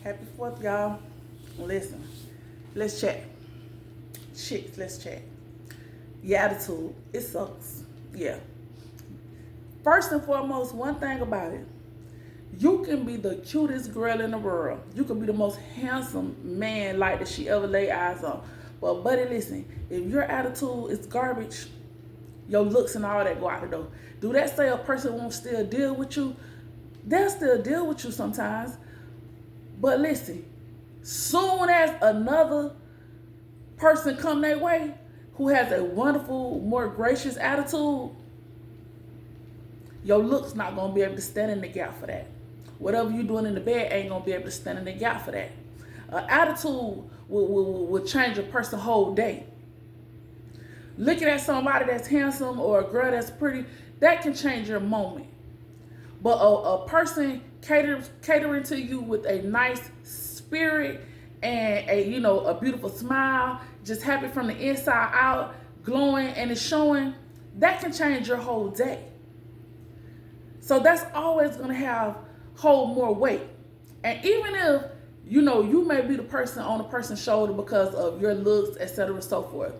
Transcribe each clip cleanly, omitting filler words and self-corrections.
Happy 4th, y'all. Listen, let's chat. Chicks, let's chat. Your attitude, it sucks. Yeah. First and foremost, one thing about it, you can be the cutest girl in the world. You can be the most handsome man like that she ever laid eyes on. But buddy, listen, if your attitude is garbage, your looks and all that go out the door. Do that say a person won't still deal with you? They'll still deal with you sometimes. But listen, soon as another person come their way who has a wonderful, more gracious attitude, your looks not gonna be able to stand in the gap for that. Whatever you doing in the bed ain't gonna be able to stand in the gap for that. Attitude will change a person's whole day. Looking at somebody that's handsome or a girl that's pretty, that can change your moment. But a person catering to you with a nice spirit and a beautiful smile, just happy from the inside out, glowing and it's showing, that can change your whole day. So that's always gonna hold more weight. And even if you may be the person on the person's shoulder because of your looks, etc., so forth,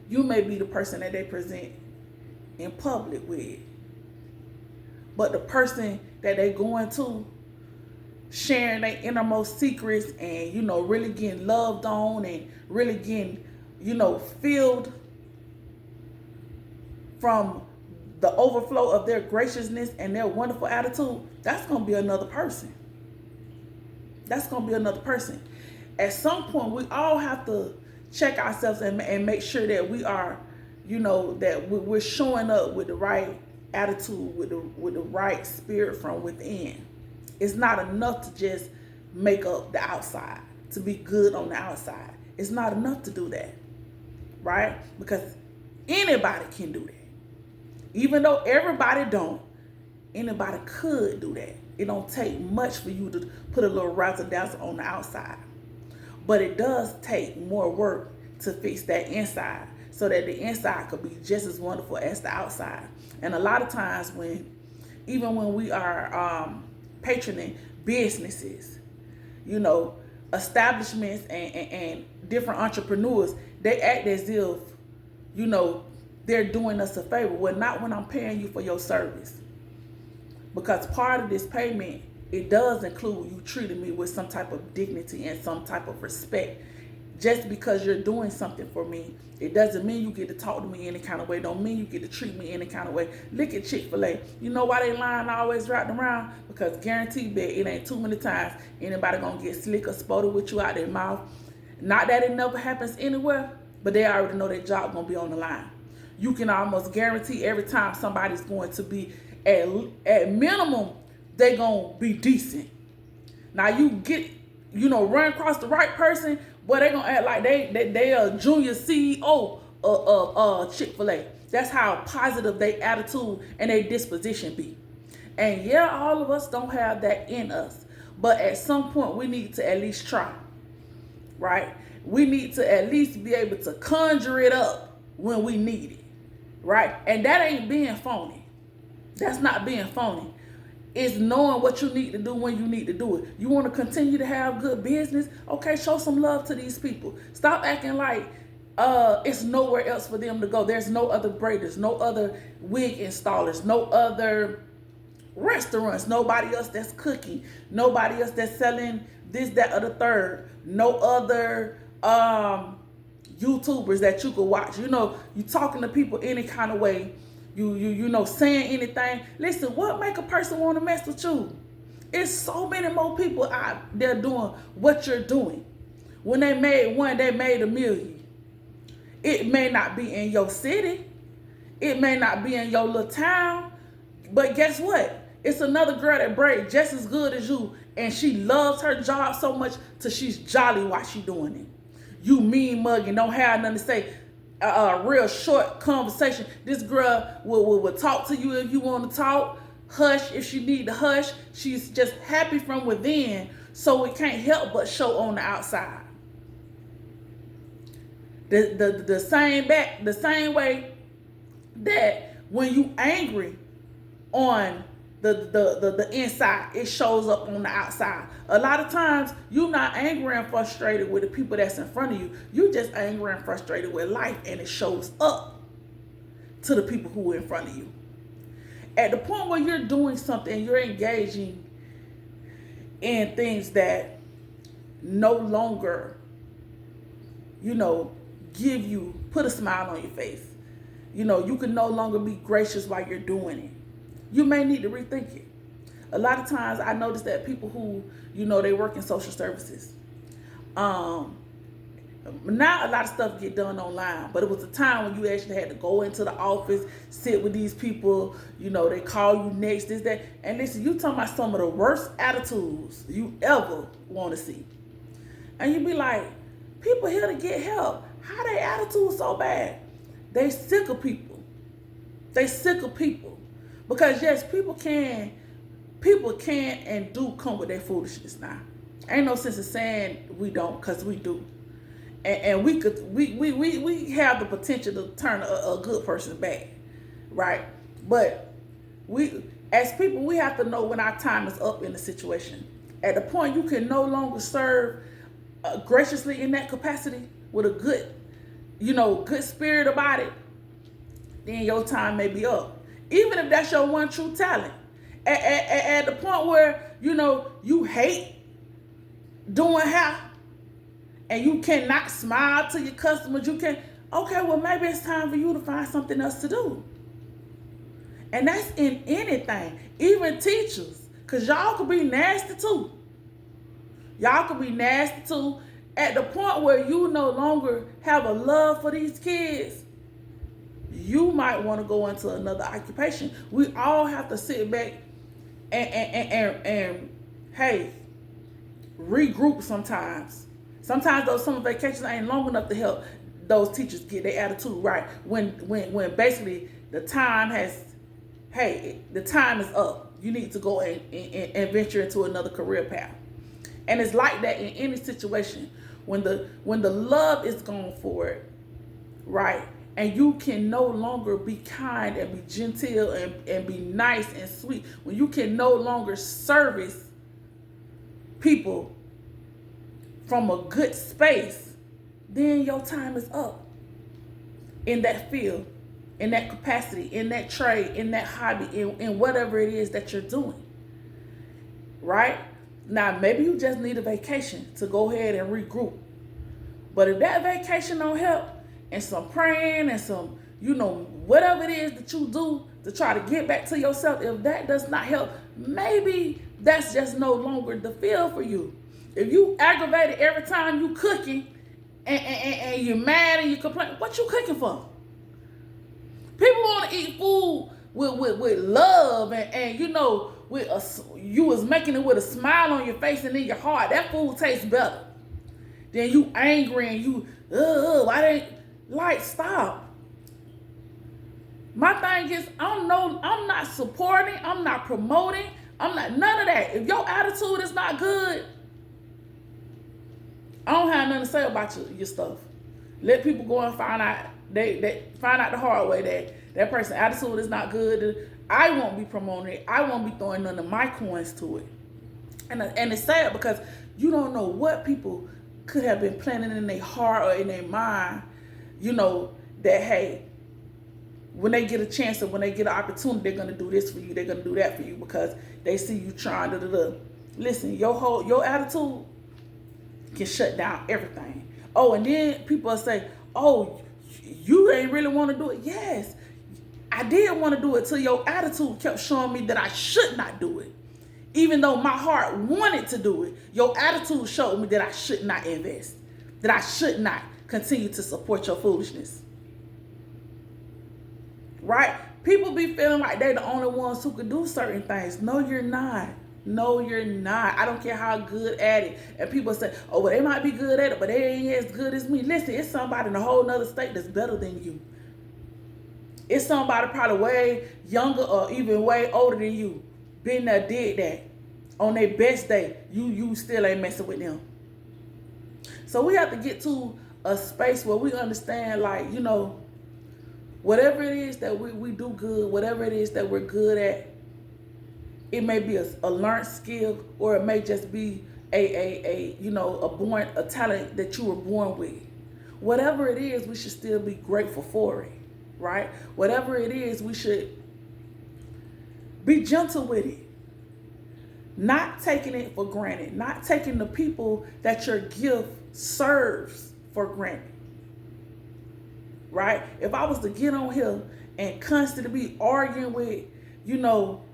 you may be the person that they present in public with. But the person that they going to, sharing their innermost secrets and, really getting loved on and really getting, filled from the overflow of their graciousness and their wonderful attitude, that's going to be another person. That's going to be another person. At some point, we all have to check ourselves and make sure that we are, that we're showing up with the right attitude, with the right spirit from within. It's not enough to just make up the outside, to be good on the outside. It's not enough to do that, right? Because anybody can do that. Even though everybody don't, anybody could do that. It don't take much for you to put a little razzle dazzle on the outside. But it does take more work to fix that inside so that the inside could be just as wonderful as the outside. And a lot of times even when we are patroning businesses, establishments and different entrepreneurs, they act as if, they're doing us a favor. Well, not when I'm paying you for your service. Because part of this payment, it does include you treating me with some type of dignity and some type of respect. Just because you're doing something for me, it doesn't mean you get to talk to me any kind of way. Don't mean you get to treat me any kind of way. Look at Chick-fil-A. You know why they line always wrapped around? Because guaranteed bet it ain't too many times anybody gonna get slick or spotted with you out their mouth. Not that it never happens anywhere, but they already know their job gonna be on the line. You can almost guarantee every time somebody's going to be at minimum, they gonna be decent. Now you get, run across the right person, boy, they gonna act like they are junior CEO of Chick-fil-A. That's how positive their attitude and their disposition be. And yeah, all of us don't have that in us. But at some point, we need to at least try, right? We need to at least be able to conjure it up when we need it, right? And that ain't being phony. That's not being phony. It's knowing what you need to do when you need to do it. You want to continue to have good business? Okay, show some love to these people. Stop acting like it's nowhere else for them to go. There's no other braiders, no other wig installers, no other restaurants, nobody else that's cooking, nobody else that's selling this, that, or the third, no other YouTubers that you could watch. You talking to people any kind of way. You saying anything. Listen, what make a person want to mess with you? It's so many more people out there doing what you're doing. When they made one, they made a million. It may not be in your city. It may not be in your little town. But guess what? It's another girl that braids just as good as you. And she loves her job so much till she's jolly while she doing it. You mean mugging, don't have nothing to say. A real short conversation. This girl will talk to you if you want to talk. Hush if she need to hush. She's just happy from within, so it can't help but show on the outside. The same way that when you angry on the inside. It shows up on the outside. A lot of times, you're not angry and frustrated with the people that's in front of you. You just angry and frustrated with life, and it shows up to the people who are in front of you. At the point where you're doing something, you're engaging in things that no longer, put a smile on your face. You can no longer be gracious while you're doing it. You may need to rethink it. A lot of times I notice that people who, they work in social services. Now a lot of stuff get done online, but it was a time when you actually had to go into the office, sit with these people, they call you next, this, that. And listen, you talking about some of the worst attitudes you ever want to see. And you be like, people here to get help. How their attitude so bad? They sick of people. They sick of people. Because yes, people can and do come with their foolishness now. Ain't no sense in saying we don't, because we do. And we have the potential to turn a good person bad, right? But we, as people, we have to know when our time is up in the situation. At the point you can no longer serve graciously in that capacity with a good, good spirit about it, then your time may be up. Even if that's your one true talent. At the point where, you hate doing hair and you cannot smile to your customers, okay, well, maybe it's time for you to find something else to do. And that's in anything, even teachers, because y'all could be nasty too. Y'all could be nasty too. At the point where you no longer have a love for these kids, you might want to go into another occupation. We all have to sit back and hey, regroup sometimes. Sometimes those summer vacations ain't long enough to help those teachers get their attitude right. When basically the time is up. You need to go and venture into another career path. And it's like that in any situation. When the love is gone for it, right? And you can no longer be kind and be gentle and be nice and sweet. When you can no longer service people from a good space, then your time is up in that field, in that capacity, in that trade, in that hobby, in whatever it is that you're doing. Right? Now, maybe you just need a vacation to go ahead and regroup. But if that vacation don't help, and some praying and some, whatever it is that you do to try to get back to yourself, if that does not help, maybe that's just no longer the field for you. If you aggravated every time you cooking and you're mad and you complain, what you cooking for? People want to eat food with love and you was making it with a smile on your face and in your heart. That food tastes better. Then you angry and you, why they... Like, stop. My thing is, I'm not supporting, I'm not promoting, I'm not none of that. If your attitude is not good, I don't have nothing to say about your stuff. Let people go and find out. They find out the hard way that person's attitude is not good. I won't be promoting it. I won't be throwing none of my coins to it. And it's sad because you don't know what people could have been planning in their heart or in their mind. That, hey, when they get a chance or when they get an opportunity, they're going to do this for you, they're going to do that for you because they see you trying to. Listen, your attitude can shut down everything. Oh, and then people say, oh, you ain't really want to do it. Yes, I did want to do it till your attitude kept showing me that I should not do it. Even though my heart wanted to do it, your attitude showed me that I should not invest, that I should not continue to support your foolishness. Right? People be feeling like they're the only ones who can do certain things. No, you're not. No, you're not. I don't care how good at it. And people say, oh, well, they might be good at it, but they ain't as good as me. Listen, it's somebody in a whole nother state that's better than you. It's somebody probably way younger or even way older than you. Been there, did that. On their best day, you still ain't messing with them. So we have to get to a space where we understand, like, whatever it is that we do good, whatever it is that we're good at, It may be a learned skill, or it may just be a talent that you were born with. Whatever it is, we should still be grateful for it, right? Whatever it is, we should be gentle with it. Not taking it for granted. Not taking the people that your gift serves for granted. Right? If I was to get on here and constantly be arguing with,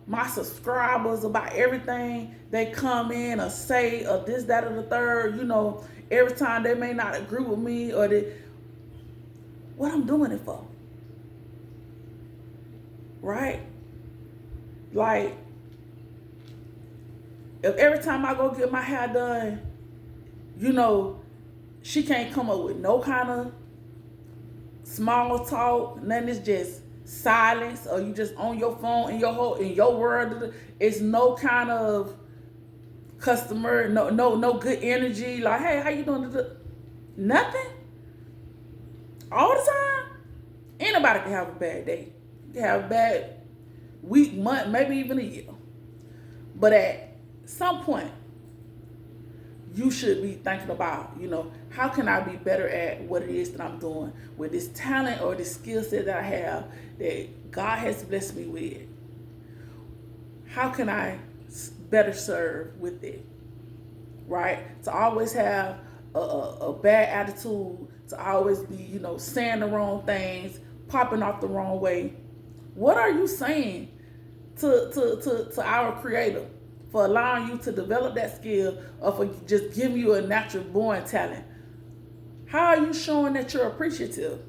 my subscribers about everything they come in or say or this, that, or the third, every time they may not agree with me or what I'm doing it for. Right? Like, if every time I go get my hair done, she can't come up with no kind of small talk, nothing, is just silence, or you just on your phone in your world. It's no kind of customer, no good energy. Like, hey, how you doing? Nothing. All the time. Anybody can have a bad day. You can have a bad week, month, maybe even a year. But at some point, you should be thinking about, how can I be better at what it is that I'm doing with this talent or this skill set that I have that God has blessed me with? How can I better serve with it? Right? To always have a bad attitude, to always be, saying the wrong things, popping off the wrong way. What are you saying to our Creator for allowing you to develop that skill, or for just giving you a natural born talent? How are you showing that you're appreciative?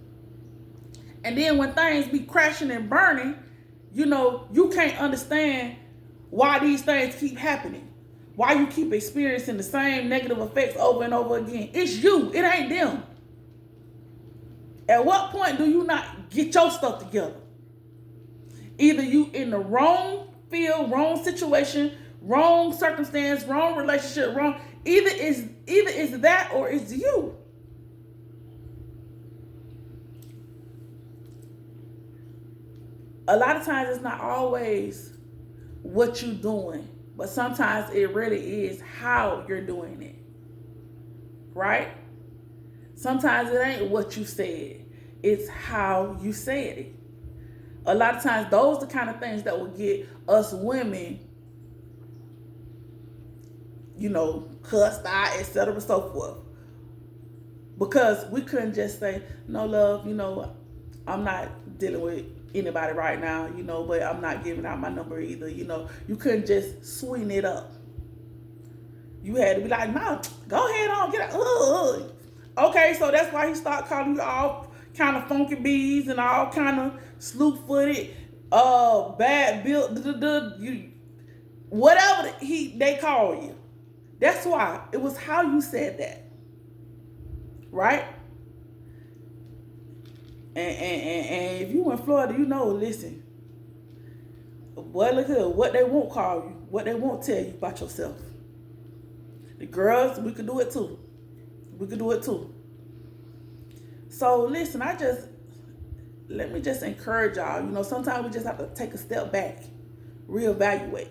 And then when things be crashing and burning, you can't understand why these things keep happening. Why you keep experiencing the same negative effects over and over again. It's you. It ain't them. At what point do you not get your stuff together? Either you in the wrong field, wrong situation, wrong circumstance, wrong relationship, wrong. Either is that, or it's you. A lot of times it's not always what you're doing, but sometimes it really is how you're doing it. Right? Sometimes it ain't what you said, it's how you said it. A lot of times those are the kind of things that will get us women, cussed out, etc., so forth. Because we couldn't just say, no, love, I'm not dealing with anybody right now, but I'm not giving out my number either. You couldn't just sweeten it up. You had to be like, no, go ahead on, get out. Okay, so that's why he started calling you all kind of funky bees and all kind of slew-footed, bad built, whatever they call you. That's why. It was how you said that. Right? And if you in Florida, listen, boy, look here, what they won't call you, what they won't tell you about yourself. The girls, we could do it too. We could do it too. So listen, let me just encourage y'all. Sometimes we just have to take a step back, reevaluate.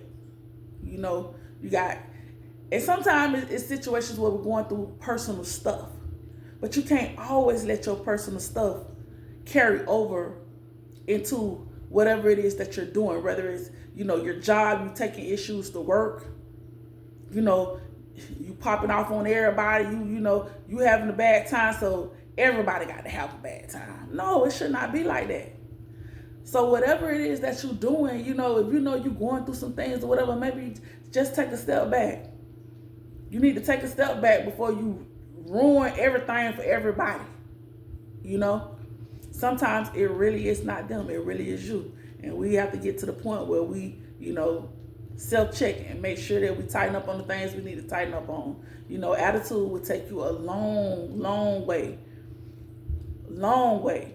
And sometimes it's situations where we're going through personal stuff. But you can't always let your personal stuff carry over into whatever it is that you're doing, whether it's, your job, you taking issues to work, you popping off on everybody, you having a bad time, so everybody got to have a bad time. No, it should not be like that. So whatever it is that you're doing, if you're going through some things or whatever, maybe just take a step back. You need to take a step back before you ruin everything for everybody. Sometimes it really is not them, it really is you. And we have to get to the point where we, self-check and make sure that we tighten up on the things we need to tighten up on. Attitude will take you a long, long way. Long way.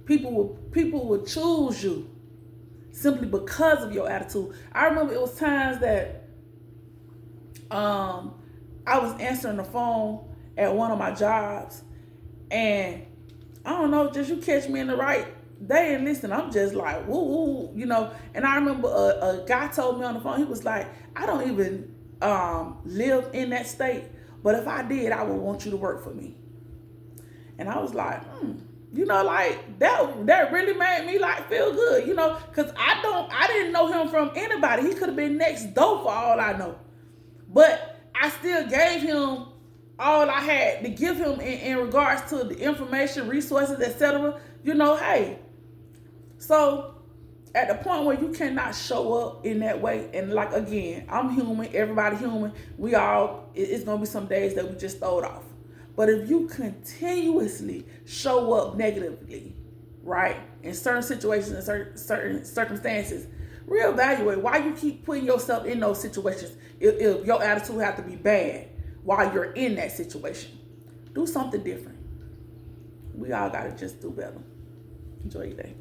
People will choose you simply because of your attitude. I remember it was times that I was answering the phone at one of my jobs, and I don't know, just you catch me in the right they didn't listen. I'm just like, woo, woo, you know. And I remember a guy told me on the phone, he was like, I don't even live in that state, but if I did, I would want you to work for me. And I was like, you know, like that really made me like feel good, you know, because I didn't know him from anybody. He could have been next door for all I know. But I still gave him all I had to give him in regards to the information, resources, etc. You know, hey. So at the point where you cannot show up in that way, and like again, I'm human, everybody human. We all, it's gonna be some days that we just throw it off. But if you continuously show up negatively, right, in certain situations and certain circumstances, reevaluate why you keep putting yourself in those situations. If your attitude have to be bad while you're in that situation, do something different. We all gotta just do better. Enjoy your day.